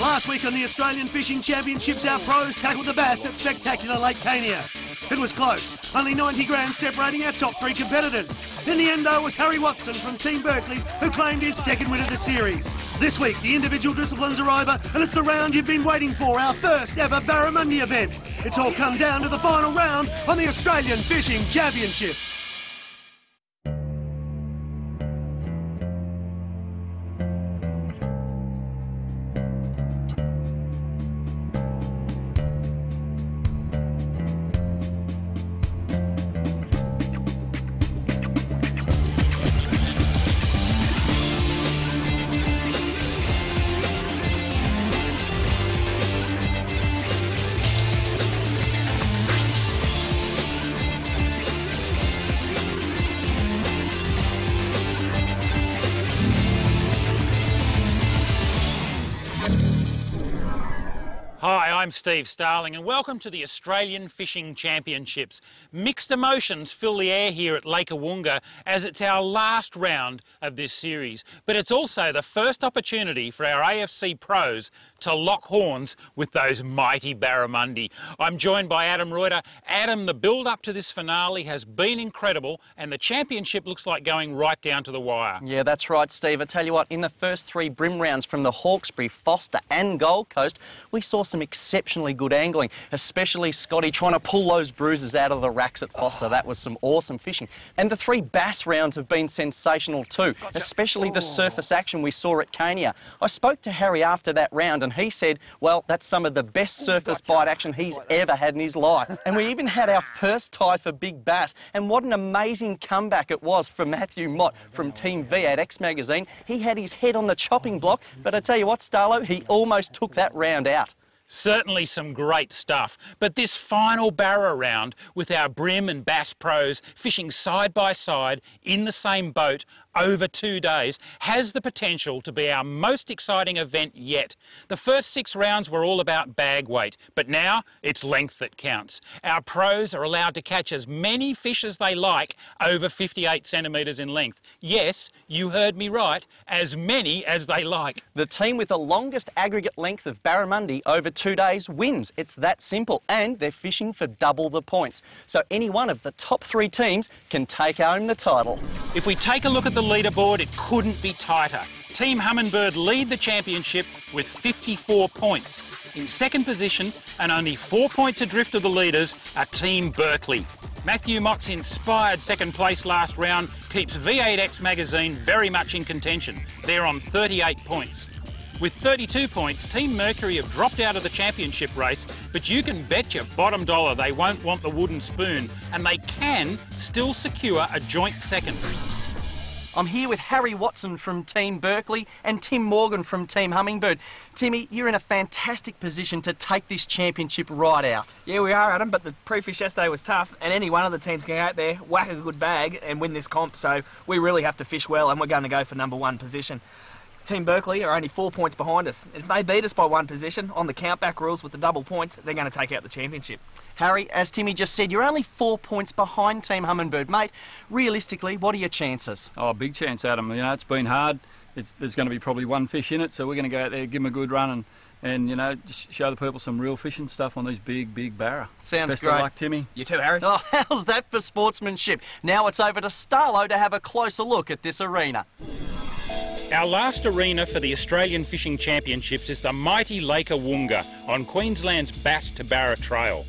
Last week on the Australian Fishing Championships, our pros tackled the bass at spectacular Lake Kania. It was close, only 90 grams separating our top three competitors. In the end, though, was Harry Watson from Team Berkeley who claimed his second win of the series. This week, the individual disciplines are over and it's the round you've been waiting for, our first ever Barramundi event. It's all come down to the final round on the Australian Fishing Championships. Hi, I'm Steve Starling and welcome to the Australian Fishing Championships. Mixed emotions fill the air here at Lake Awoonga as it's our last round of this series. But it's also the first opportunity for our AFC pros to lock horns with those mighty Barramundi. I'm joined by Adam Reuter. Adam, the build-up to this finale has been incredible and the championship looks like going right down to the wire. Yeah, that's right, Steve. I tell you what, in the first three brim rounds from the Hawkesbury, Foster and Gold Coast, we saw some exceptionally good angling, especially Scotty trying to pull those bruises out of the racks at Foster. That was some awesome fishing. And the three bass rounds have been sensational too, especially the surface action we saw at Kania. I spoke to Harry after that round and he said, well, that's some of the best surface bite action he's ever had in his life. And we even had our first tie for big bass. And what an amazing comeback it was for Matthew Mott from Team V at X Magazine. He had his head on the chopping block, but I tell you what, Starlo, he almost took that round out. Certainly some great stuff, but this final Barra round with our brim and bass pros fishing side by side in the same boat over 2 days has the potential to be our most exciting event yet. The first 6 rounds were all about bag weight, but now it's length that counts. Our pros are allowed to catch as many fish as they like over 58 centimetres in length. Yes, you heard me right, as many as they like. The team with the longest aggregate length of Barramundi over 2 days wins. It's that simple, and they're fishing for double the points. So any one of the top 3 teams can take home the title. If we take a look at the leaderboard, it couldn't be tighter. Team Humminbird lead the championship with 54 points. In second position, and only 4 points adrift of the leaders, are Team Berkeley. Matthew Mott's inspired second place last round keeps V8X Magazine very much in contention. They're on 38 points. With 32 points, Team Mercury have dropped out of the championship race, but you can bet your bottom dollar they won't want the wooden spoon, and they can still secure a joint second. I'm here with Harry Watson from Team Berkeley and Tim Morgan from Team Humminbird. Timmy, you're in a fantastic position to take this championship right out. Yeah, we are, Adam, but the pre-fish yesterday was tough, and any one of the teams can go out there, whack a good bag and win this comp, so we really have to fish well, and we're going to go for #1 position. Team Berkeley are only 4 points behind us. If they beat us by 1 position on the countback rules with the double points, they're going to take out the championship. Harry, as Timmy just said, you're only 4 points behind Team Humminbird. Mate, realistically, what are your chances? Oh, big chance, Adam. You know, it's been hard. There's going to be probably 1 fish in it, so we're going to go out there, give them a good run and you know, just show the people some real fishing stuff on these big Barra. Sounds Best great. of luck, Timmy. You too, Harry. Oh, how's that for sportsmanship? Now it's over to Starlo to have a closer look at this arena. Our last arena for the Australian Fishing Championships is the mighty Lake Awoonga on Queensland's Bass to Barra Trail.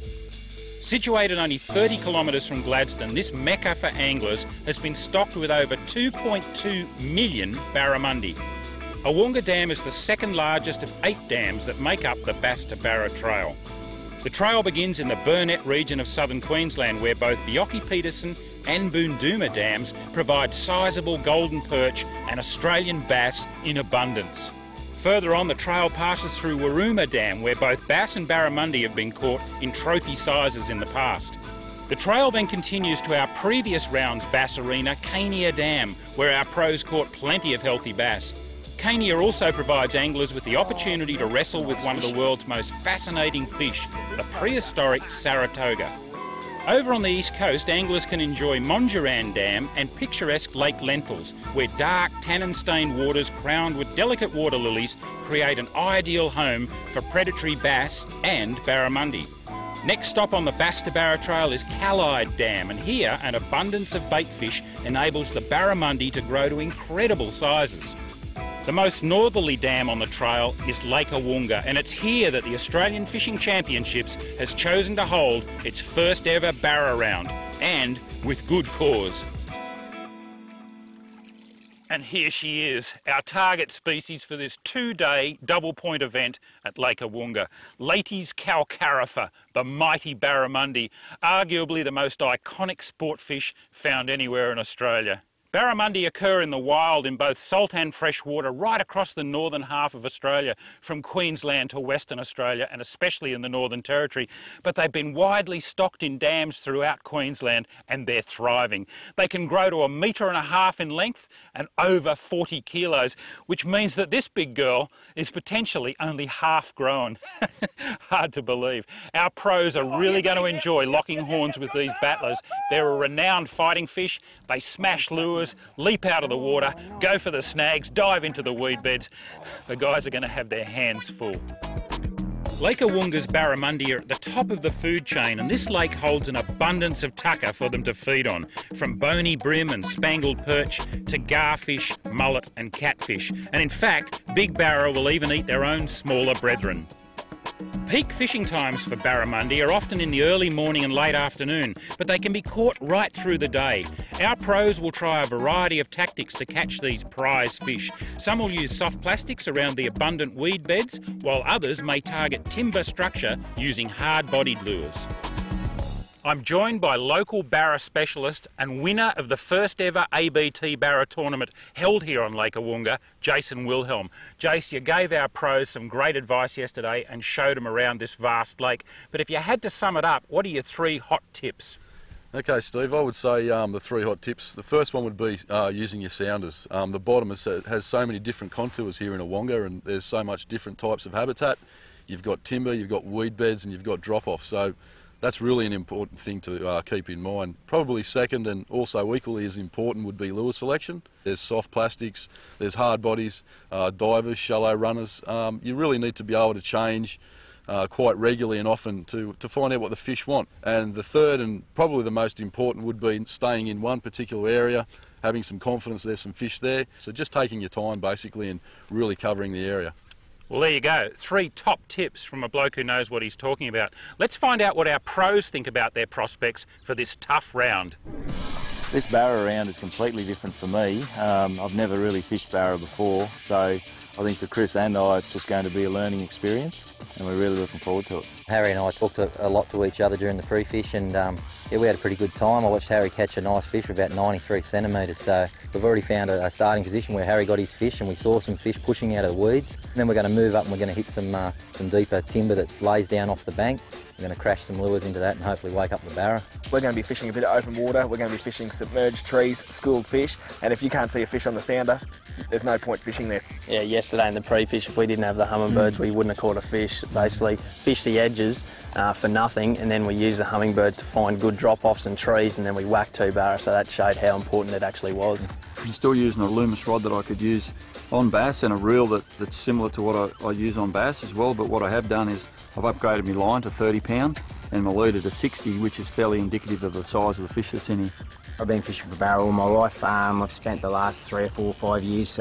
Situated only 30 kilometres from Gladstone, this mecca for anglers has been stocked with over 2.2 million barramundi. Awoonga Dam is the second largest of 8 dams that make up the Bass to Barra Trail. The trail begins in the Burnett region of southern Queensland, where both Bjorky-Peterson and Boondooma dams provide sizable golden perch and Australian bass in abundance. Further on, the trail passes through Waruma Dam, where both bass and barramundi have been caught in trophy sizes in the past. The trail then continues to our previous round's bass arena, Kania Dam, where our pros caught plenty of healthy bass. Kania also provides anglers with the opportunity to wrestle with one of the world's most fascinating fish, the prehistoric Saratoga. Over on the east coast, anglers can enjoy Mondurand Dam and picturesque Lake Lentils, where dark, tannin-stained waters crowned with delicate water lilies create an ideal home for predatory bass and barramundi. Next stop on the Bass to Barra Trail is Calied Dam, and here an abundance of bait fish enables the barramundi to grow to incredible sizes. The most northerly dam on the trail is Lake Awoonga, and it's here that the Australian Fishing Championships has chosen to hold its first ever Barra round, and with good cause. And here she is, our target species for this 2-day double point event at Lake Awoonga. Laty's calcarifa, the mighty barramundi, arguably the most iconic sport fish found anywhere in Australia. Barramundi occur in the wild in both salt and fresh water right across the northern half of Australia, from Queensland to Western Australia and especially in the Northern Territory. But they've been widely stocked in dams throughout Queensland and they're thriving. They can grow to 1.5 metres in length and over 40 kilos, which means that this big girl is potentially only half grown. Hard to believe. Our pros are really going to enjoy locking horns with these battlers. They're a renowned fighting fish. They smash lures, leap out of the water, go for the snags, dive into the weed beds. The guys are going to have their hands full. Lake Awoonga's barramundi are at the top of the food chain, and this lake holds an abundance of tucker for them to feed on, from bony brim and spangled perch to garfish, mullet and catfish. And in fact, big barra will even eat their own smaller brethren. Peak fishing times for barramundi are often in the early morning and late afternoon, but they can be caught right through the day. Our pros will try a variety of tactics to catch these prize fish. Some will use soft plastics around the abundant weed beds, while others may target timber structure using hard-bodied lures. I'm joined by local barra specialist and winner of the first ever ABT Barra tournament held here on Lake Awoonga, Jason Wilhelm. Jace, you gave our pros some great advice yesterday and showed them around this vast lake. But if you had to sum it up, what are your 3 hot tips? Okay, Steve, I would say the 3 hot tips. The first one would be using your sounders. The bottom has so many different contours here in Awoonga, and there's so much different types of habitat. You've got timber, you've got weed beds, and you've got drop-off. So that's really an important thing to keep in mind. Probably second, and also equally as important, would be lure selection. There's soft plastics, there's hard bodies, divers, shallow runners. You really need to be able to change quite regularly and often to find out what the fish want. And the third, and probably the most important, would be staying in one particular area, having some confidence there's some fish there. So just taking your time basically and really covering the area. Well, there you go. 3 top tips from a bloke who knows what he's talking about. Let's find out what our pros think about their prospects for this tough round. This barra round is completely different for me. I've never really fished barra before, so I think for Kris and I it's just going to be a learning experience, and we're really looking forward to it. Harry and I talked a lot to each other during the pre-fish, and yeah, we had a pretty good time. I watched Harry catch a nice fish for about 93 centimetres, so we've already found a starting position where Harry got his fish, and we saw some fish pushing out of the weeds. And then we're going to move up and we're going to hit some deeper timber that lays down off the bank. We're going to crash some lures into that and hopefully wake up the barra. We're going to be fishing a bit of open water, we're going to be fishing submerged trees, schooled fish, and if you can't see a fish on the sounder, there's no point fishing there. Yeah, yesterday in the pre-fish, if we didn't have the Humminbirds, we wouldn't have caught a fish. Basically, fish the edges for nothing, and then we use the Humminbirds to find good drop-offs and trees, and then we whack 2 barra, so that showed how important it actually was. I'm still using a Loomis rod that I could use on bass, and a reel that's similar to what I use on bass as well, but what I have done is I've upgraded my line to 30 pound and my leader to 60, which is fairly indicative of the size of the fish that's in here. I've been fishing for barra all my life. I've spent the last 3 or 4 or 5 years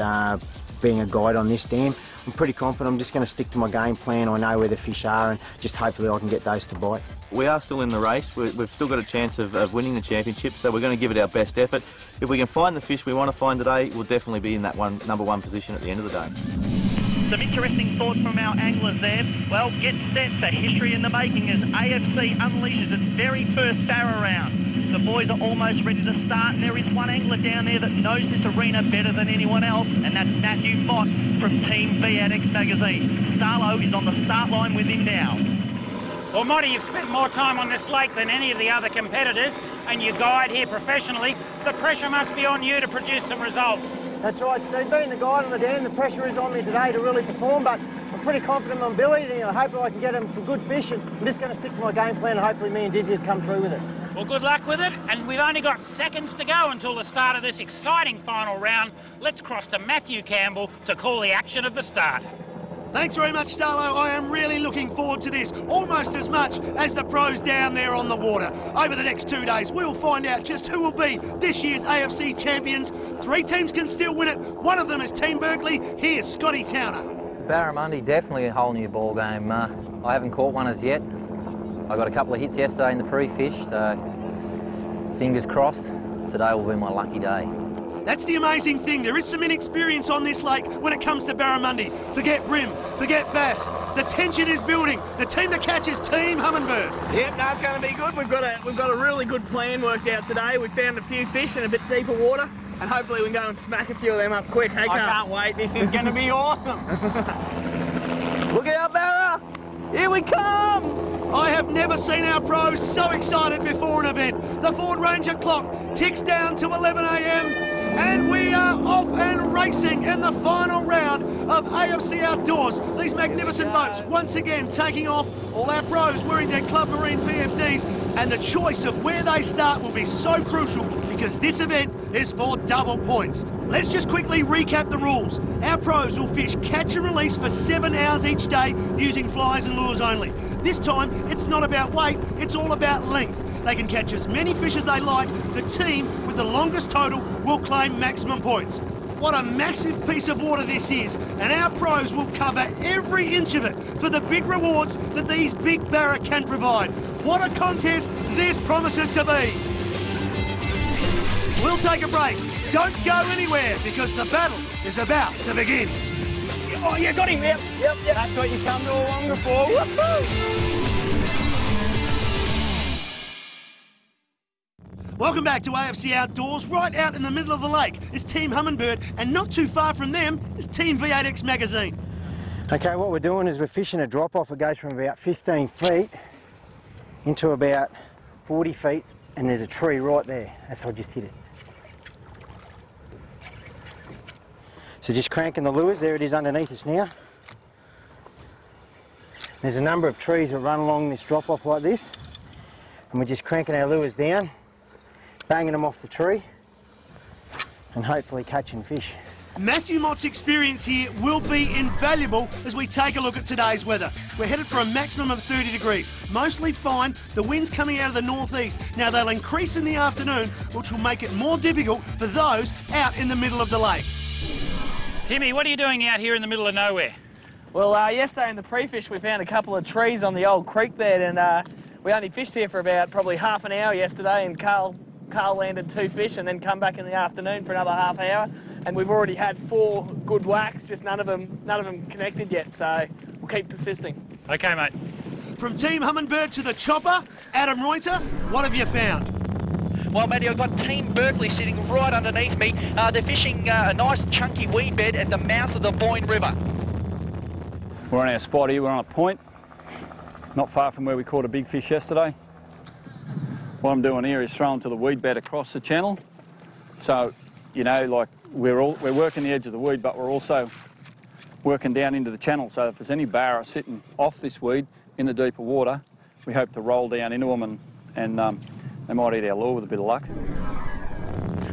being a guide on this dam. I'm pretty confident I'm just going to stick to my game plan. I know where the fish are, and just hopefully I can get those to bite. We are still in the race. We've still got a chance of winning the championship, so we're going to give it our best effort. If we can find the fish we want to find today, we'll definitely be in that number one position at the end of the day. Some interesting thoughts from our anglers there. Well, get set for history in the making as AFC unleashes its very first barra round. The boys are almost ready to start, and there is one angler down there that knows this arena better than anyone else, and that's Matthew Mott from Team V at X Magazine. Starlo is on the start line with him now. Well, Motty, you've spent more time on this lake than any of the other competitors, and you guide here professionally. The pressure must be on you to produce some results. That's right, Steve. Being the guide on the dam, the pressure is on me today to really perform, but I'm pretty confident in my ability, and I hope I can get them some good fish, and I'm just going to stick to my game plan, and hopefully me and Dizzy will come through with it. Well, good luck with it, and we've only got seconds to go until the start of this exciting final round. Let's cross to Matthew Campbell to call the action of the start. Thanks very much, Starlo. I am really looking forward to this, almost as much as the pros down there on the water. Over the next 2 days, we'll find out just who will be this year's AFC champions. 3 teams can still win it. One of them is Team Berkeley. Here's Scotty Towner. Barramundi, definitely a whole new ball game. I haven't caught one as yet. I got a couple of hits yesterday in the pre-fish, so fingers crossed, today will be my lucky day. That's the amazing thing. There is some inexperience on this lake when it comes to Barramundi. Forget brim, forget bass. The tension is building. The team that catches Team Humminbird. Yep, no, it's going to be good. We've got a really good plan worked out today. We found a few fish in a bit deeper water, and hopefully we can go and smack a few of them up quick. Hey, I can't wait. This is going to be awesome. Look out, Barra! Here we come! I have never seen our pros so excited before an event. The Ford Ranger clock ticks down to 11 a.m. and we are off and racing in the final round of AFC Outdoors. These magnificent boats once again taking off, all our pros wearing their Club Marine PFDs, and the choice of where they start will be so crucial because this event is for double points. Let's just quickly recap the rules. Our pros will fish catch and release for 7 hours each day using flies and lures only. This time, it's not about weight, it's all about length. They can catch as many fish as they like. The team with the longest total will claim maximum points. What a massive piece of water this is, and our pros will cover every inch of it for the big rewards that these big barra can provide. What a contest this promises to be. We'll take a break. Don't go anywhere because the battle is about to begin. Oh, you got him, yep. That's what you come to Awoonga for. Woohoo! Welcome back to AFC Outdoors. Right out in the middle of the lake is Team Humminbird, and not too far from them is Team V8X Magazine. Okay, what we're doing is we're fishing a drop-off. It goes from about 15 feet into about 40 feet, and there's a tree right there. That's I just hit it. So just cranking the lures, there it is underneath us now. There's a number of trees that run along this drop-off like this, and we're just cranking our lures down, banging them off the tree, and hopefully catching fish. Matthew Mott's experience here will be invaluable as we take a look at today's weather. We're headed for a maximum of 30 degrees, mostly fine, the wind's coming out of the northeast. Now they'll increase in the afternoon, which will make it more difficult for those out in the middle of the lake. Timmy, what are you doing out here in the middle of nowhere? Well, yesterday in the pre-fish we found a couple of trees on the old creek bed, and we only fished here for about probably half an hour yesterday, and Carl landed 2 fish and then come back in the afternoon for another half hour, and we've already had 4 good whacks, just none of them connected yet, so we'll keep persisting. Okay, mate. From Team Humminbird to the chopper, Adam Reuter, what have you found? Well, Matty, I've got Team Berkeley sitting right underneath me. They're fishing a nice chunky weed bed at the mouth of the Borg River. We're on our spot here, we're on a point, not far from where we caught a big fish yesterday. What I'm doing here is throwing to the weed bed across the channel. So, you know, like we're working the edge of the weed, but we're also working down into the channel. So if there's any barra sitting off this weed in the deeper water, we hope to roll down into them and they might eat our lure with a bit of luck.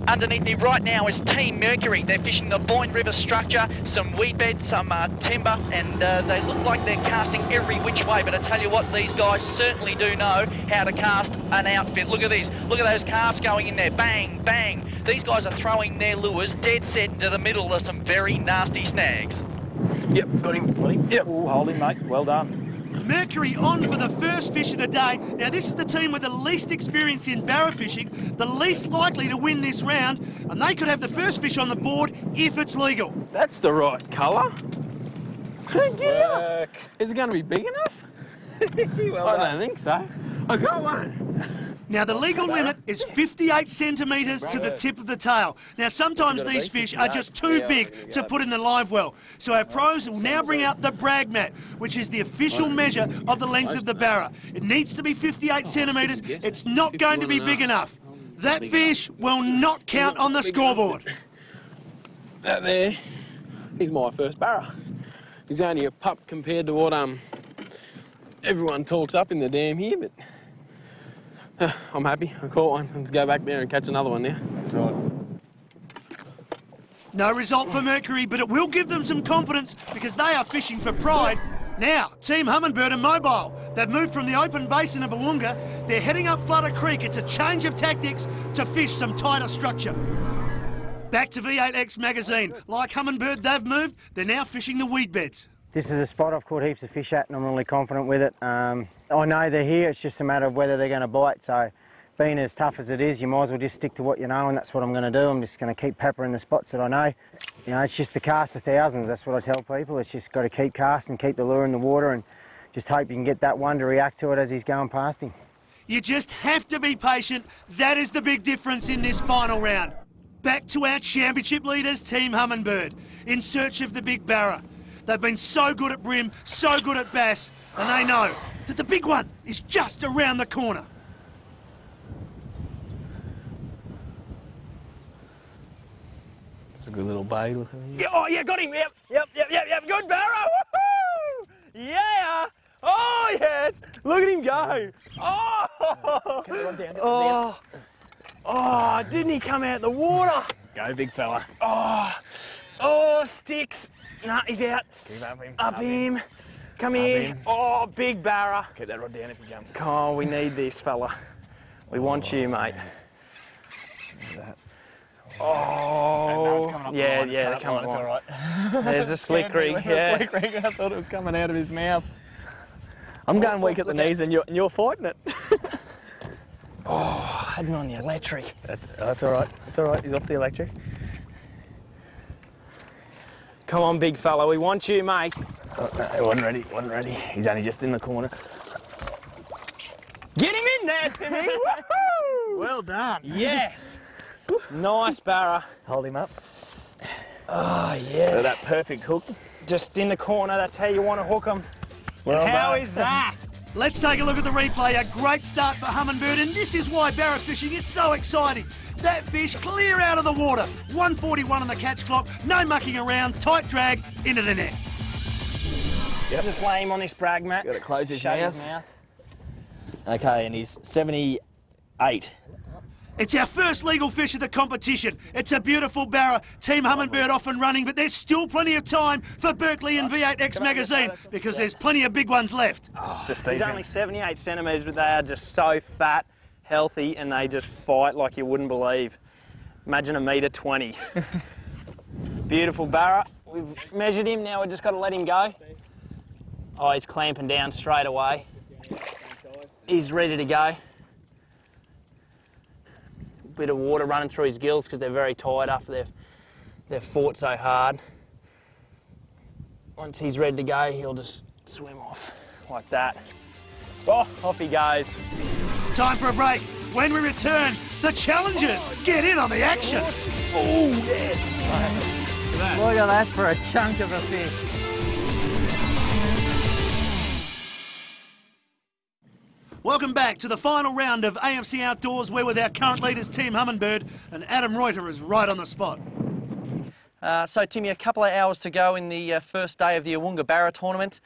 Underneath me right now is Team Mercury. They're fishing the Borg River structure, some weed beds, some timber, and they look like they're casting every which way. But I tell you what, these guys certainly do know how to cast an outfit. Look at these. Look at those casts going in there. Bang, bang. These guys are throwing their lures dead set into the middle of some very nasty snags. Yep, got him. Yep, ooh, hold him, mate. Well done. Mercury on for the first fish of the day. Now this is the team with the least experience in barra fishing, the least likely to win this round, and they could have the first fish on the board if it's legal. That's the right colour. Get up. Is it going to be big enough? Well I don't think so. I got one. Now the legal limit is 58 centimetres to the tip of the tail. Now sometimes these fish are just too big to put in the live well. So our pros will now bring out the brag mat, which is the official measure of the length of the barra. It needs to be 58 centimetres. It's not going to be big enough. That fish will not count on the scoreboard. That there is my first barra. He's only a pup compared to what everyone talks up in the dam here, but I'm happy. I caught one. Let's go back there and catch another one now. That's right. No result for Mercury, but it will give them some confidence because they are fishing for pride. Now, Team Humminbird are mobile. They've moved from the open basin of Awoonga. They're heading up Flutter Creek. It's a change of tactics to fish some tighter structure. Back to V8X magazine. Like Humminbird, they've moved. They're now fishing the weed beds. This is a spot I've caught heaps of fish at and I'm really confident with it. I know they're here, it's just a matter of whether they're going to bite. So being as tough as it is, you might as well just stick to what you know, and that's what I'm going to do. I'm just going to keep peppering the spots that I know. You know, it's just the cast of thousands, that's what I tell people. It's just got to keep casting, keep the lure in the water, and just hope you can get that one to react to it as he's going past him. You just have to be patient. That is the big difference in this final round. Back to our championship leaders, Team Humminbird, in search of the big barra. They've been so good at brim, so good at bass, and they know that the big one is just around the corner. It's a good little bait. Yeah, oh, yeah, got him. Yep. Good barra. Woohoo! Yeah. Oh, yes. Look at him go. Oh. Can I run down? Oh, didn't he come out of the water? Go, big fella. Oh, sticks. Nah, he's out. Keep up him. Up him. Come here. Oh, big barra. Keep that rod down if he jumps. Oh, we need this, fella. We want you, mate. Oh, yeah, they're coming. It's all right. There's a slick rig. Yeah. Slick rig. I thought it was coming out of his mouth. I'm going weak at the knees, and you're fighting it. Oh, I had him on the electric. That's all right. It's all right. He's off the electric. Come on, big fella. We want you, mate. He wasn't ready. He's only just in the corner. Get him in there, Timmy. Woohoo! Well done. Yes. Nice barra. Hold him up. Oh, yeah. Look at that perfect hook. Just in the corner. That's how you want to hook them. Well how is that? Let's take a look at the replay. A great start for Humminbird, and this is why barra fishing is so exciting. That fish clear out of the water. 1:41 on the catch clock. No mucking around. Tight drag into the net. Yep. Just lay him on this brag mat. Got to close his mouth. Okay, and he's 78. It's our first legal fish of the competition. It's a beautiful barra. Team Humminbird off and running, but there's still plenty of time for Berkeley and V8X magazine because there's plenty of big ones left. Oh, he's only 78 centimetres, but they are just so fat, healthy, and they just fight like you wouldn't believe. Imagine 1.20 m. Beautiful barra. We've measured him, now we've just got to let him go. Oh, he's clamping down straight away. He's ready to go. Bit of water running through his gills because they're very tight after they've fought so hard. Once he's ready to go, he'll just swim off like that. Oh, off he goes. Time for a break. When we return, the challengers get in on the action. Oh, yeah. Look at that for a chunk of a fish. Welcome back to the final round of AFC Outdoors. We're with our current leaders, Team Humminbird, and Adam Reuter is right on the spot. So, Timmy, a couple of hours to go in the first day of the Awoonga Barra tournament.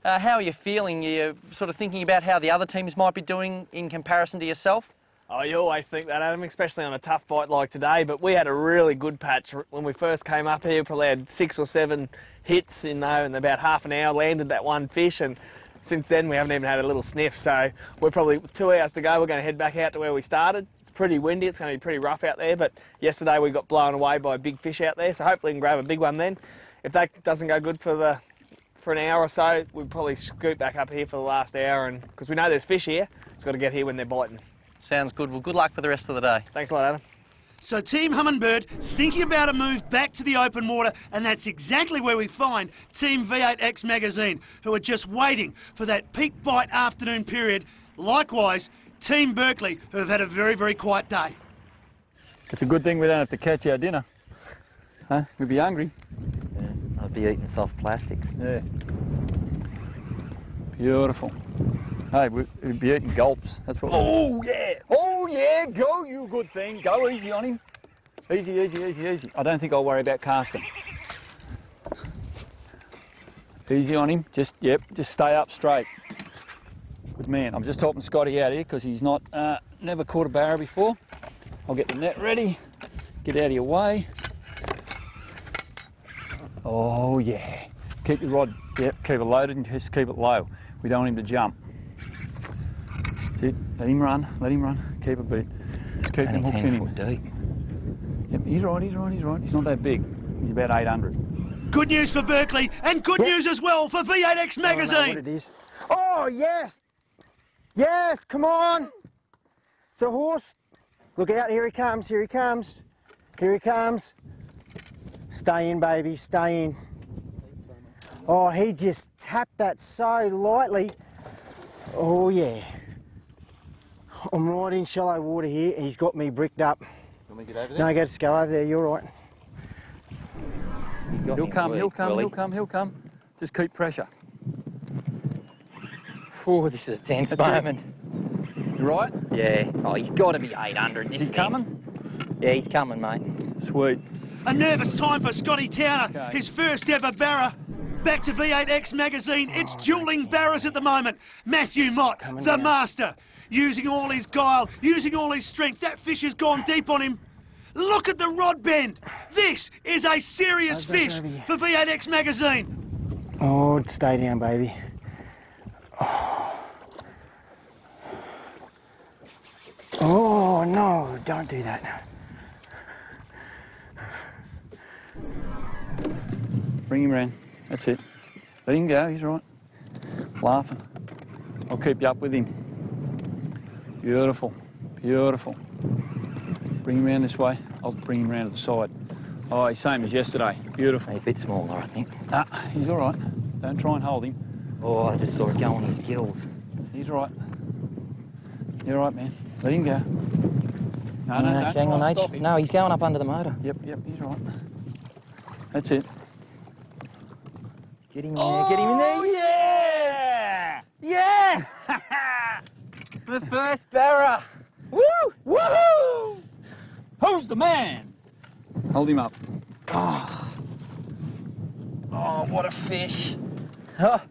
How are you feeling? You're sort of thinking about how the other teams might be doing in comparison to yourself? Oh, you always think that, Adam, especially on a tough bite like today, but we had a really good patch. When we first came up here, we probably had 6 or 7 hits in about half an hour, landed that one fish, and since then we haven't even had a little sniff, so we're probably 2 hours to go. We're going to head back out to where we started. It's pretty windy, it's going to be pretty rough out there, but yesterday we got blown away by a big fish out there, so hopefully we can grab a big one then. If that doesn't go good for an hour or so, we'll probably scoot back up here for the last hour, and because we know there's fish here, it's got to get here when they're biting. Sounds good. Well, good luck for the rest of the day. Thanks a lot, Adam. So Team Humminbird thinking about a move back to the open water, and that's exactly where we find Team V8X magazine, who are just waiting for that peak bite afternoon period. Likewise, Team Berkeley, who have had a very, very quiet day. It's a good thing we don't have to catch our dinner. Huh? We'd be hungry. Yeah, I'd be eating soft plastics. Yeah. Beautiful. Hey, we'd be eating gulps. That's what. Oh yeah! Oh yeah! Go, you good thing. Go easy on him. Easy, easy, easy, easy. I don't think I'll worry about casting. Easy on him. Just stay up straight. Good man. I'm just helping Scotty out here because he's not never caught a barra before. I'll get the net ready. Get out of your way. Oh yeah. Keep your rod. Yep. Keep it loaded and just keep it low. We don't want him to jump. That's it. Let him run. Let him run. Keep it beat. Just keep them hooks in him. Deep. Yep. He's right. He's right. He's right. He's not that big. He's about 800. Good news for Berkeley, and good news as well for V8X Magazine. I don't know what it is. Oh, yes! Yes, come on! It's a horse. Look out, here he comes, here he comes. Here he comes. Stay in, baby, stay in. Oh, he just tapped that so lightly. Oh, yeah. I'm right in shallow water here. He's got me bricked up. Want me to get over there? No, just go over there, you're right. He'll come. Just keep pressure. Oh, this is a tense moment. You right? Yeah. Oh, he's got to be 800. Is he coming? Yeah, he's coming, mate. Sweet. A nervous time for Scotty Towner, his first ever barra. Back to V8X Magazine, it's dueling barras at the moment. Matthew Mott, the master, using all his guile, using all his strength. That fish has gone deep on him. Look at the rod bend. This is a serious fish for V8X Magazine. Oh, stay down, baby. Oh, no, don't do that. Bring him round. That's it. Let him go, he's right. Laughing. I'll keep you up with him. Beautiful, beautiful. Bring him round this way. I'll bring him round to the side. Oh, he's same as yesterday. Beautiful. A bit smaller, I think. He's all right. Don't try and hold him. Oh, I just saw it go on his gills. He's right. You're right, man. Let him go. No, hang on, H. No, he's going up under the motor. Yep, he's right. That's it. Get him in there, get him in there. Yeah! Yeah! The first barra. Woo! Woohoo! Who's the man? Hold him up. Oh, what a fish. Oh,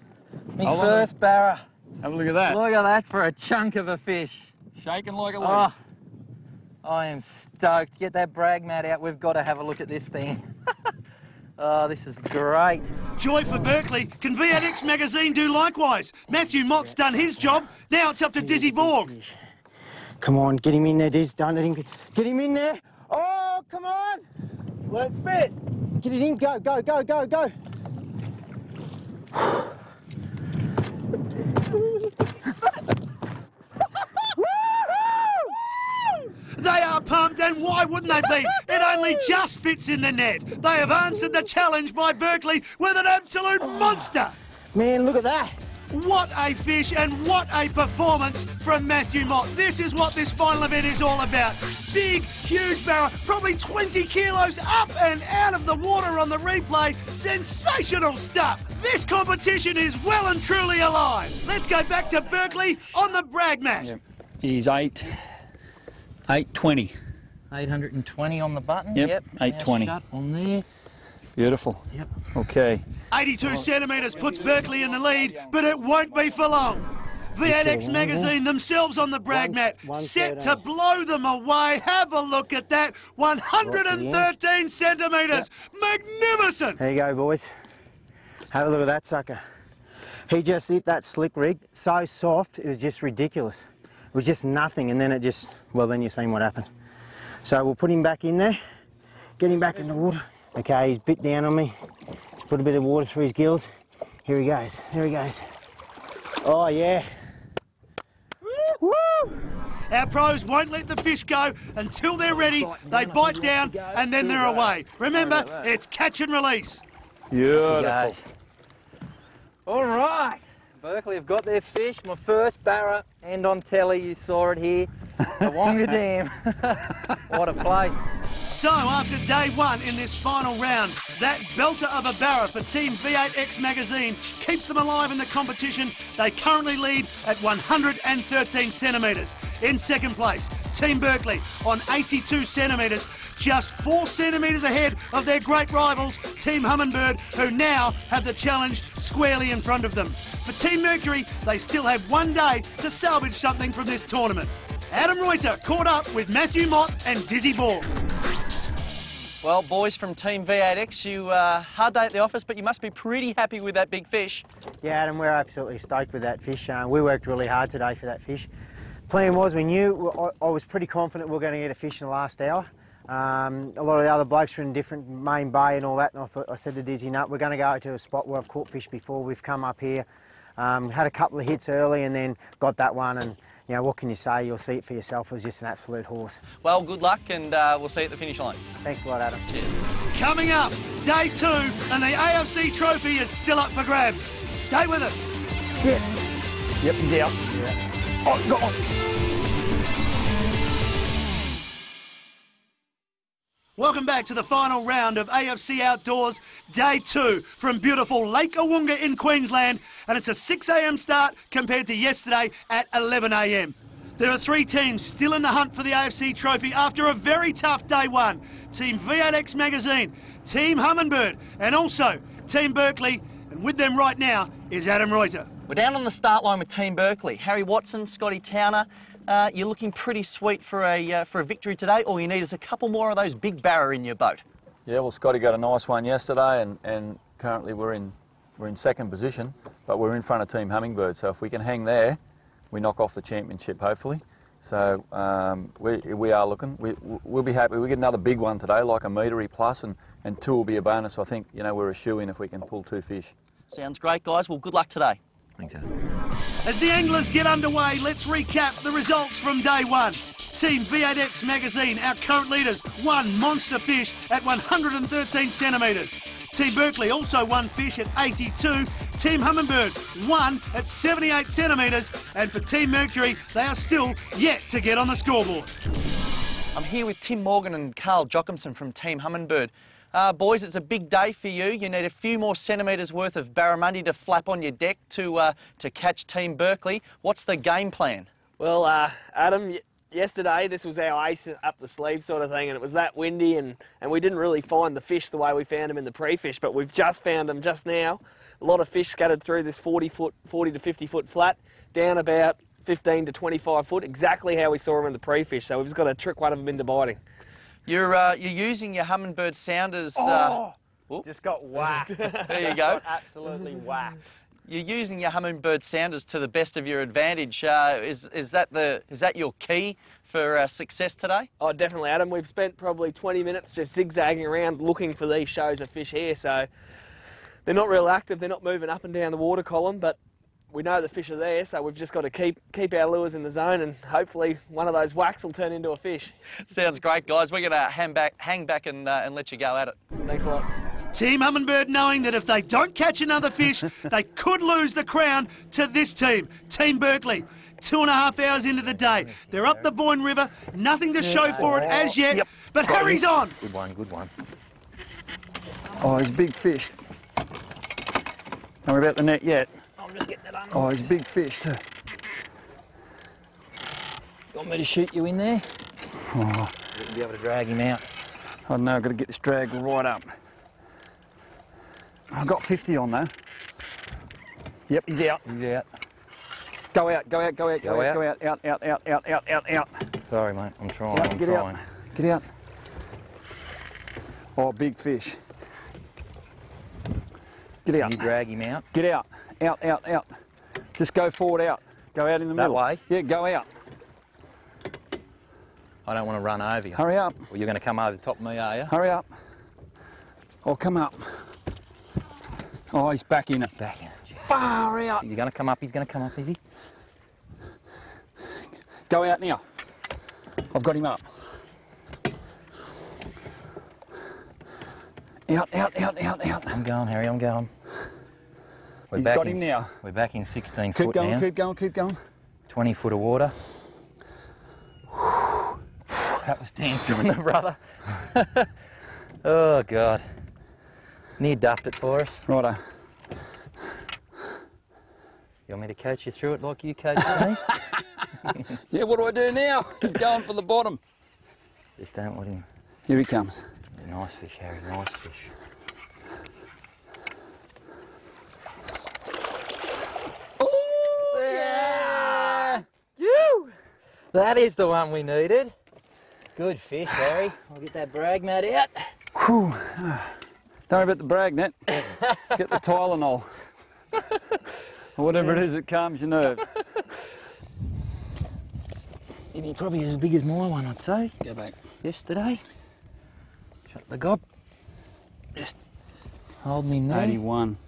my first barra. Have a look at that. Look at that for a chunk of a fish. Shaking like a leaf. Oh, I am stoked. Get that brag mat out. We've got to have a look at this thing. Oh, this is great. Joy for Berkeley. Can V8X Magazine do likewise? Matthew Mott's done his job. Now it's up to Dizzy Borg. Come on, get him in there, Diz. Don't let him get him in there. Oh, come on. Let it fit. Get it in. Go, go, go, go, go. They are pumped, and why wouldn't they be? It only just fits in the net. They have answered the challenge by Berkeley with an absolute monster. Man, look at that. What a fish and what a performance from Matthew Mott. This is what this final event is all about. Big, huge barra, probably 20 kilos up and out of the water on the replay. Sensational stuff. This competition is well and truly alive. Let's go back to Berkeley on the brag mat. Yep. He's 820. 820 on the button. Yep, Yep. 820. Shut on there. Beautiful. Yep. Okay. 82 centimetres puts Berkeley in the lead, but it won't be for long. V8X Magazine themselves on the brag mat, set to blow them away. Have a look at that. 113 centimetres. Magnificent. There you go, boys. Have a look at that sucker. He just hit that slick rig so soft, it was just ridiculous. It was just nothing, and then it just, well, then you've seen what happened. So we'll put him back in there, get him back in the water. Okay, he's bit down on me. Just put a bit of water through his gills. Here he goes, there he goes. Oh, yeah. Woo! Our pros won't let the fish go until they're ready. They bite down and then they're away. Remember, it's catch and release. Beautiful. All right. Berkeley have got their fish. My first barra, and on telly, you saw it here. Awoonga Dam. What a place. So after day one in this final round, that belter of a barra for Team V8X Magazine keeps them alive in the competition. They currently lead at 113 centimetres. In second place, Team Berkeley on 82 centimetres, just 4 centimetres ahead of their great rivals, Team Humminbird, who now have the challenge squarely in front of them. For Team Mercury, they still have one day to salvage something from this tournament. Adam Reuter caught up with Matthew Mott and Dizzy Borg. Well, boys from Team V8X, you hard day at the office, but you must be pretty happy with that big fish. Yeah, Adam, we're absolutely stoked with that fish. We worked really hard today for that fish. Plan was, we knew, I was pretty confident we were going to get a fish in the last hour. A lot of the other blokes were in different main bay and all that, and I said to Dizzy, no, we're going to go to a spot where I've caught fish before. We've come up here, had a couple of hits early and then got that one, and you know, what can you say? You'll see it for yourself. It was just an absolute horse. Well, good luck, and we'll see you at the finish line. Thanks a lot, Adam. Cheers. Coming up, day 2, and the AFC trophy is still up for grabs. Stay with us. Yes. Yep, he's out. Yeah. Oh, go on. Welcome back to the final round of AFC Outdoors, day 2 from beautiful Lake Awoonga in Queensland, and it's a 6 a.m. start compared to yesterday at 11 a.m. There are 3 teams still in the hunt for the AFC trophy after a very tough day 1. Team V8X Magazine, Team Humminbird, and also Team Berkeley, and with them right now is Adam Reuter. We're down on the start line with Team Berkeley. Harry Watson, Scotty Towner. You're looking pretty sweet for a victory today. All you need is a couple more of those big barra in your boat. Yeah, well, Scotty got a nice one yesterday, and currently we're in second position, but we're in front of Team Humminbird. So if we can hang there, we knock off the championship hopefully. So we are looking. We'll be happy. We get another big one today, like a metery plus, and 2 will be a bonus. I think, you know, we're a shoo-in if we can pull 2 fish. Sounds great, guys. Well, good luck today. Thanks, Adam. As the anglers get underway, let's recap the results from day 1. Team V8X Magazine, our current leaders, won monster fish at 113 centimetres. Team Berkeley also won fish at 82. Team Humminbird won at 78 centimetres. And for Team Mercury, they are still yet to get on the scoreboard. I'm here with Tim Morgan and Carl Jocumsen from Team Humminbird. Boys, it's a big day for you. You need a few more centimetres worth of barramundi to flap on your deck to catch Team Berkeley. What's the game plan? Well, Adam, yesterday this was our ace up the sleeve sort of thing, and it was that windy, and we didn't really find the fish the way we found them in the pre-fish, but we've just found them just now. A lot of fish scattered through this 40 to 50 foot flat, down about 15 to 25 foot, exactly how we saw them in the pre-fish. So we've just got to trick one of them into biting. You're using your Humminbird sounders. Just got whacked. There you go. Absolutely whacked. You're using your Humminbird sounders to the best of your advantage. Is that your key for success today? Oh, definitely, Adam. We've spent probably 20 minutes just zigzagging around looking for these shows of fish here. So they're not real active. They're not moving up and down the water column, but we know the fish are there, so we've just got to keep our lures in the zone, and hopefully one of those whacks will turn into a fish. Sounds great, guys. We're going to hang back and let you go at it. Thanks a lot. Team Humminbird knowing that if they don't catch another fish, they could lose the crown to this team, Team Berkeley. 2.5 hours into the day. They're up the Boyne River, nothing to show for it as yet, but Harry's on. Good one, good one. Oh, he's a big fish. Don't worry about the net yet. I'm just getting it on. Oh, he's a big fish too. You want me to shoot you in there? Oh. You'll be able to drag him out. I don't know, I've got to get this drag right up. I've got 50 on though. Yep, he's out. He's out. Go out, go out, go out, go out, go out, out, out, out, out, out, out, out. Sorry, mate, I'm trying, Out, I'm get trying. out, get out. Oh, big fish. Get out. Can you drag him out? Get out, out, out, out. Just go forward out. Go out in the middle. That way? Yeah, go out. I don't want to run over you. Hurry up. Well, you're going to come over the top of me, are you? Hurry up. Oh, come up. Oh, he's back in it. Back in it. Far out. He's going to come up, is he? Go out now. I've got him up. Out, out, out, out, out. I'm going, Harry, I'm going. He's got him now. We're back in 16 Keep foot going, now. keep going, keep going. 20 foot of water. That was dancing, brother. Oh, God. Near duffed it for us. Righto. You want me to coach you through it like you coached me? Yeah, what do I do now? He's going for the bottom. Just don't let him. Here he comes. Nice fish, Harry, nice fish. Oh, yeah! You! That is the one we needed. Good fish, Harry. I'll get that brag mat out. Whew. Don't worry about the brag net. Get the Tylenol. Or whatever it is that calms your nerve. He probably as big as my one, I'd say. Go back. Yesterday. Shut the gob. Just holding him there. 81.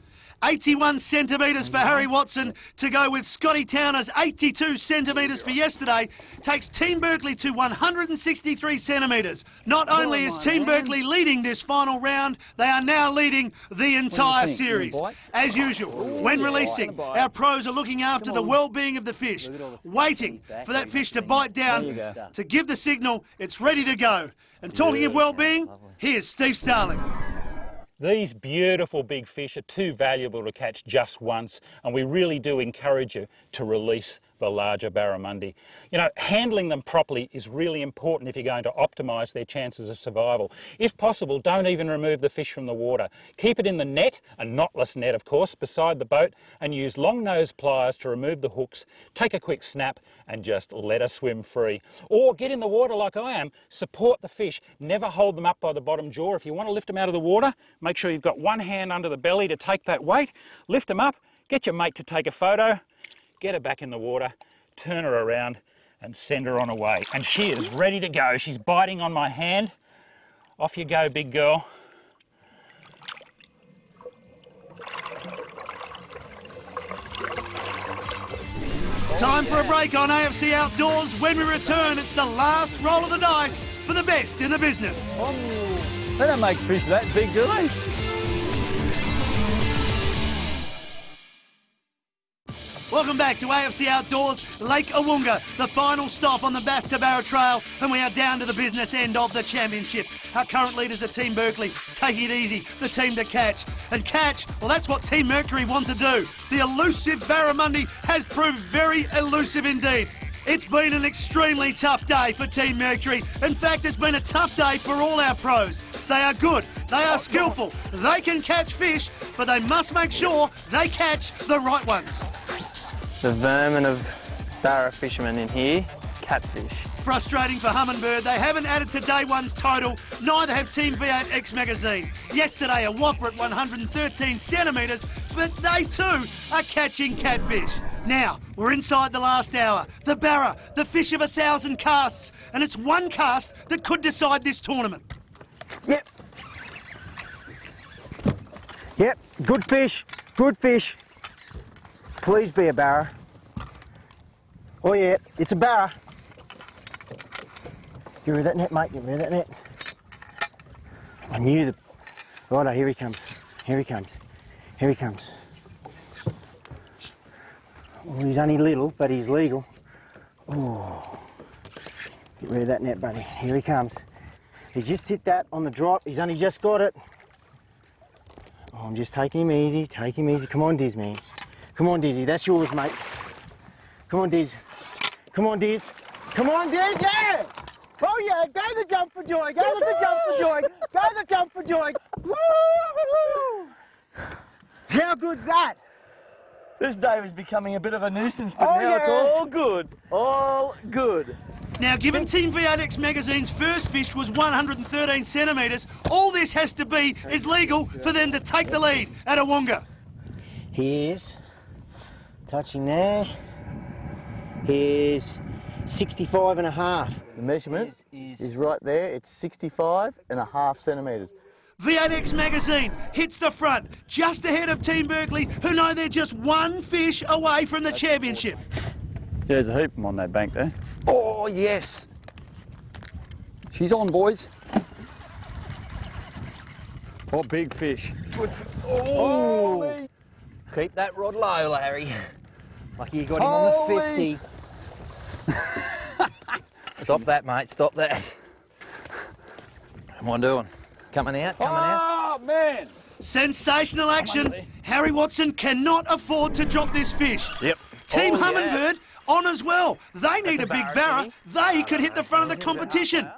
81 centimetres for Harry Watson to go with Scotty Towner's 82 centimetres for yesterday takes Team Berkeley to 163 centimetres. Not only is Team Berkeley leading this final round, they are now leading the entire series. As usual, when releasing, our pros are looking after the well-being of the fish, waiting for that fish to bite down to give the signal it's ready to go. And talking of well-being, here's Steve Starling. These beautiful big fish are too valuable to catch just once, and we really do encourage you to release the larger barramundi. You know, handling them properly is really important if you're going to optimise their chances of survival. If possible, don't even remove the fish from the water. Keep it in the net, a knotless net of course, beside the boat, and use long nose pliers to remove the hooks, take a quick snap and just let her swim free. Or get in the water like I am, support the fish, never hold them up by the bottom jaw. If you want to lift them out of the water, make sure you've got one hand under the belly to take that weight, lift them up, get your mate to take a photo, get her back in the water, turn her around and send her on her way. And she is ready to go. She's biting on my hand. Off you go, big girl. Time for a break on AFC Outdoors. When we return, it's the last roll of the dice for the best in the business. They don't make fish that big, do they? Welcome back to AFC Outdoors, Lake Awoonga, the final stop on the Bass to Barra Trail, and we are down to the business end of the championship. Our current leaders are Team Berkeley, taking it easy, the team to catch. And catch, well, that's what Team Mercury want to do. The elusive Barramundi has proved very elusive indeed. It's been an extremely tough day for Team Mercury. In fact, it's been a tough day for all our pros. They are good, they are skillful, they can catch fish, but they must make sure they catch the right ones. The vermin of barra fishermen in here, catfish. Frustrating for Humminbird, they haven't added to day one's total, neither have Team V8X Magazine. Yesterday a whopper at 113 centimetres, but they too are catching catfish. Now, we're inside the last hour. The Barra, the fish of 1,000 casts, and it's one cast that could decide this tournament. Yep. Yep, good fish, good fish. Please be a barra. Oh yeah, it's a barra. Get rid of that net, mate, get rid of that net. I knew the... Righto, here he comes, here he comes, here he comes. Well, he's only little, but he's legal. Oh, get rid of that net, buddy. Here he comes. He's just hit that on the drop. He's only just got it. Oh, I'm just taking him easy, take him easy. Come on, Diz, man. Come on, Dizzy, that's yours, mate. Come on, Diz. Come on, Diz. Come on, Diz, yeah! Oh, yeah, go the jump for joy, go the jump for joy, go the jump for joy. Woo! How good's that? This day is becoming a bit of a nuisance, but now it's all good. All good. Now, given Team V8X Magazine's first fish was 113 centimetres, all this has to be is legal for them to take the lead at Awoonga. Here's touching there. Here's 65 and a half. The measurement is right there. It's 65 and a half centimetres. V8X Magazine hits the front, just ahead of Team Berkeley, who know they're just one fish away from the championship. Yeah, there's a heap of them on that bank there. Oh, yes. She's on, boys. Oh, big fish. Good. Oh! Keep that rod low, Larry. Lucky you got him on the 50. Stop that, mate, stop that. What am I doing? Coming out, coming out. Oh, man! Sensational action. Harry Watson cannot afford to drop this fish. Yep. Team Humminbird on as well. They need a big barra. They could hit the front of the competition.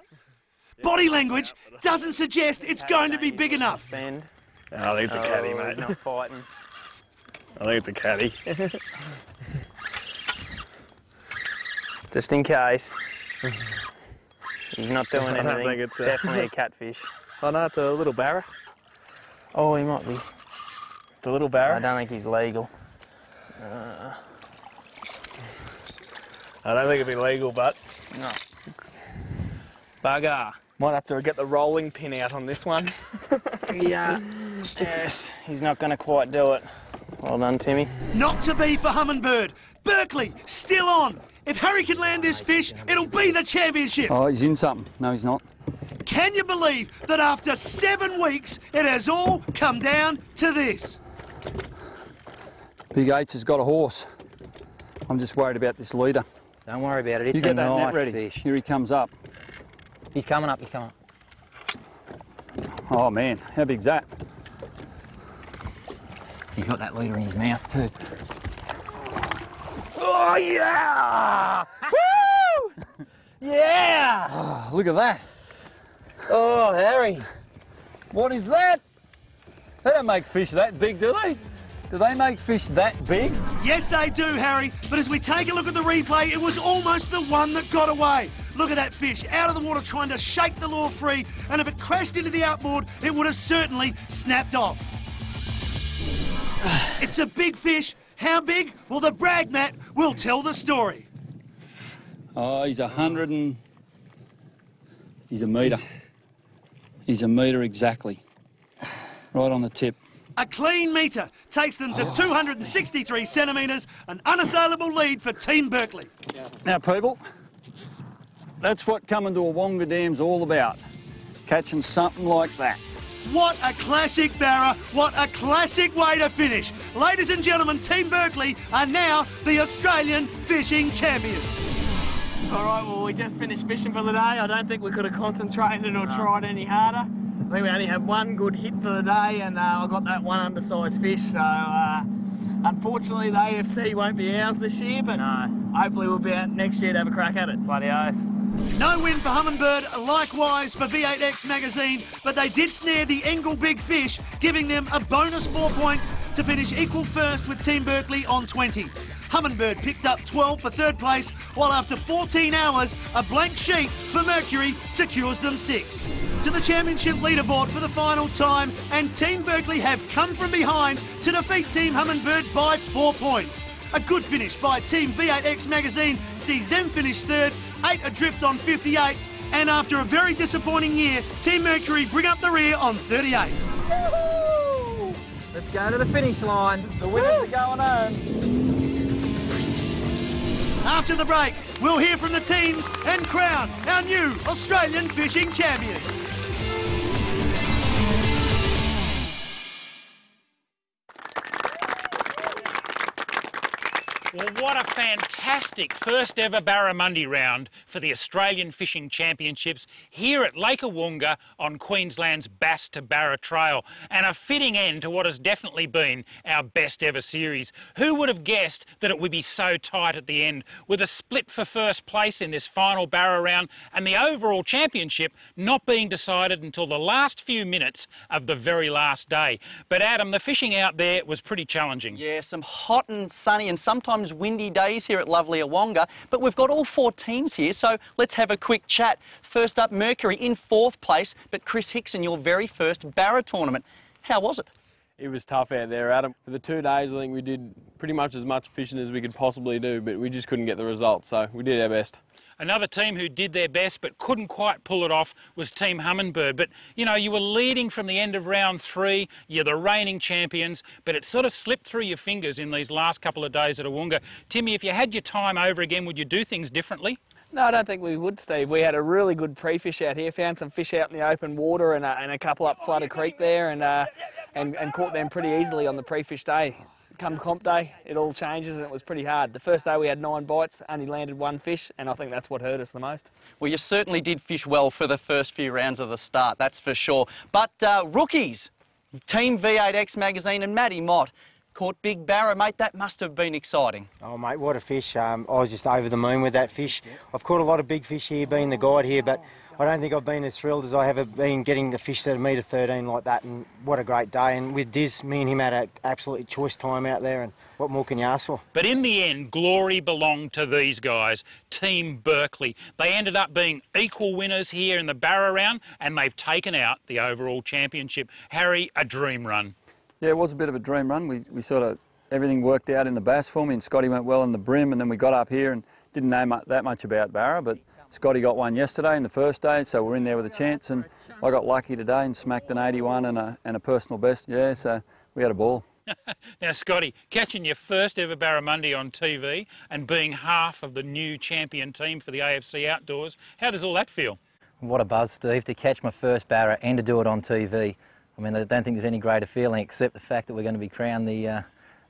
Body language doesn't suggest it's going to be big enough. I think it's a caddy, mate. Not fighting. I think it's a caddy. Just in case. He's not doing anything. I don't think it's definitely a catfish. Oh no, it's a little barra. Oh, he might be. It's a little barra. I don't think he's legal. I don't think it'd be legal, but No. Bugger. might have to get the rolling pin out on this one. Yeah. Yes, he's not going to quite do it. Well done, Timmy. Not to be for Humminbird. Berkeley, still on. If Harry can land this fish, it'll be the championship. Oh, he's in something. No, he's not. Can you believe that after 7 weeks, it has all come down to this? Big H has got a horse. I'm just worried about this leader. Don't worry about it, it's You get a that net nice ready. fish. Here he comes up. He's coming up, he's coming up. Oh man, how big's that? He's got that leader in his mouth too. Oh yeah! Woo! Yeah! Oh, look at that. Oh, Harry. What is that? They don't make fish that big, do they? Do they make fish that big? Yes, they do, Harry. But as we take a look at the replay, it was almost the one that got away. Look at that fish out of the water trying to shake the lure free, and if it crashed into the outboard, it would have certainly snapped off. It's a big fish. How big? Well, the brag mat will tell the story. Oh, he's 100 and... He's a metre. He's a metre exactly. Right on the tip. A clean metre takes them to 263 centimetres, an unassailable lead for Team Berkeley. Now, people, that's what coming to Awoonga Dam's all about. Catching something like that. What a classic barra, what a classic way to finish. Ladies and gentlemen, Team Berkeley are now the Australian fishing champions. All right, well, we just finished fishing for the day. I don't think we could have concentrated or tried any harder. I think we only had one good hit for the day, and I got that one undersized fish. So, unfortunately, the AFC won't be ours this year, but hopefully we'll be out next year to have a crack at it. Bloody oath. No win for Humminbird, likewise for V8X magazine, but they did snare the Engel Big Fish, giving them a bonus 4 points to finish equal first with Team Berkeley on 20. Humminbird picked up 12 for third place, while after 14 hours, a blank sheet for Mercury secures them 6. To the championship leaderboard for the final time, and Team Berkeley have come from behind to defeat Team Humminbird by 4 points. A good finish by Team V8X magazine sees them finish third, 8 adrift on 58, and after a very disappointing year, Team Mercury bring up the rear on 38. Woo-hoo! Let's go to the finish line. The winners are going home. After the break, we'll hear from the teams and crown our new Australian fishing champions. Well, what a fantastic first ever Barramundi round for the Australian Fishing Championships here at Lake Awoonga on Queensland's Bass to Barra Trail, and a fitting end to what has definitely been our best ever series. Who would have guessed that it would be so tight at the end, with a split for first place in this final Barra round and the overall championship not being decided until the last few minutes of the very last day. But Adam, the fishing out there was pretty challenging. Yeah, some hot and sunny and sometimes windy days here at lovely Awoonga, but we've got all 4 teams here, so let's have a quick chat. First up, Mercury in 4th place, but Kris Hickson, your very first Barra tournament. How was it? It was tough out there, Adam. For the 2 days, I think we did pretty much as much fishing as we could possibly do, but we just couldn't get the results, so we did our best. Another team who did their best but couldn't quite pull it off was Team Humminbird. But, you know, you were leading from the end of round 3. You're the reigning champions, but it sort of slipped through your fingers in these last couple of days at Awoonga. Timmy, if you had your time over again, would you do things differently? No, I don't think we would, Steve. We had a really good pre-fish out here, found some fish out in the open water and a couple up Flutter Creek there, and caught them pretty easily on the pre-fish day. Come comp day, it all changes, and it was pretty hard. The first day we had 9 bites, only landed 1 fish, and I think that's what hurt us the most. Well, you certainly did fish well for the first few rounds of the start, that's for sure. But rookies, Team V8X magazine and Matty Mott, Caught big barra, mate. That must have been exciting. Oh, mate, what a fish. I was just over the moon with that fish. I've caught a lot of big fish here, being the guide here, but I don't think I've been as thrilled as I have been getting the fish that are metre 13 like that, and what a great day. And with Diz, me and him had an absolutely choice time out there, and what more can you ask for? But in the end, glory belonged to these guys, Team Berkeley. They ended up being equal winners here in the Barra round, and they've taken out the overall championship. Harry, a dream run. Yeah, it was a bit of a dream run. We sort of, everything worked out in the bass for me, and Scotty went well in the brim, and then we got up here and didn't know that much about Barra, but Scotty got one yesterday in the first day, so we're in there with a chance, and I got lucky today and smacked an 81 and a personal best. Yeah, so we had a ball. Now, Scotty, catching your first ever Barramundi on TV and being half of the new champion team for the AFC Outdoors, how does all that feel? What a buzz, Steve, to catch my first Barra and to do it on TV. I mean, I don't think there's any greater feeling except the fact that we're going to be crowned the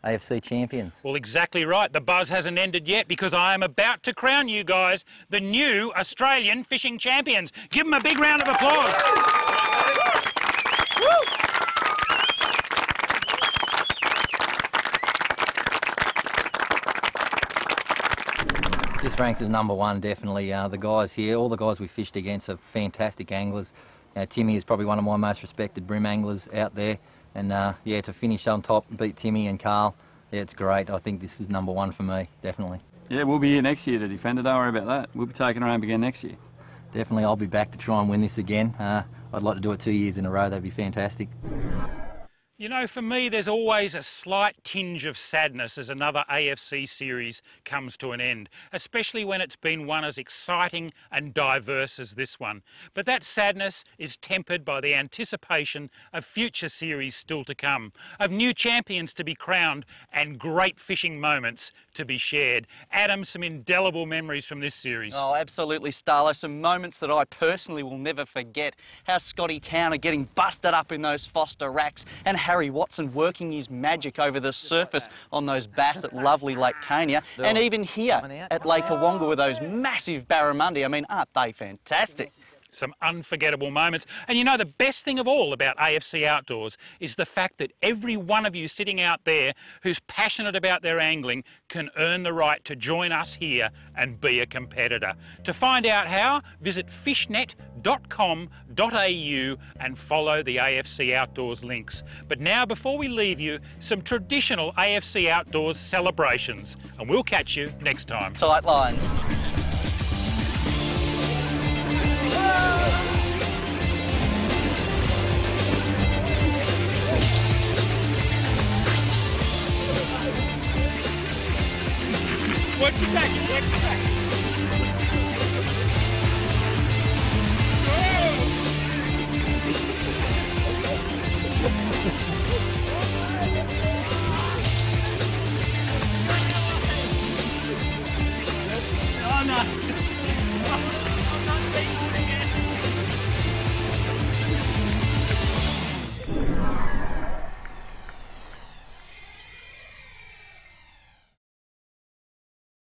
AFC champions. Well, exactly right. The buzz hasn't ended yet, because I am about to crown you guys the new Australian fishing champions. Give them a big round of applause. This ranks as number one, definitely. The guys here, all the guys we fished against are fantastic anglers. Timmy is probably one of my most respected brim anglers out there. And yeah, to finish on top, beat Timmy and Carl, yeah, it's great. I think this is number one for me, definitely. Yeah, we'll be here next year to defend it. Don't worry about that. We'll be taking her home again next year. Definitely, I'll be back to try and win this again. I'd like to do it 2 years in a row. That'd be fantastic. You know, for me, there's always a slight tinge of sadness as another AFC series comes to an end, especially when it's been one as exciting and diverse as this one. But that sadness is tempered by the anticipation of future series still to come, of new champions to be crowned and great fishing moments to be shared. Adam, some indelible memories from this series. Oh, absolutely, Starlo. Some moments that I personally will never forget. How Scotty Towner getting busted up in those Foster racks, and Harry Watson working his magic over the surface on those bass at lovely Lake Awoonga, and even here at Lake Awoonga with those massive barramundi. I mean, aren't they fantastic? Some unforgettable moments. And you know, the best thing of all about AFC Outdoors is the fact that every one of you sitting out there who's passionate about their angling can earn the right to join us here and be a competitor. To find out how, visit fishnet.com.au and follow the AFC Outdoors links. But now, before we leave you, some traditional AFC Outdoors celebrations, and we'll catch you next time. Tight lines. What's that?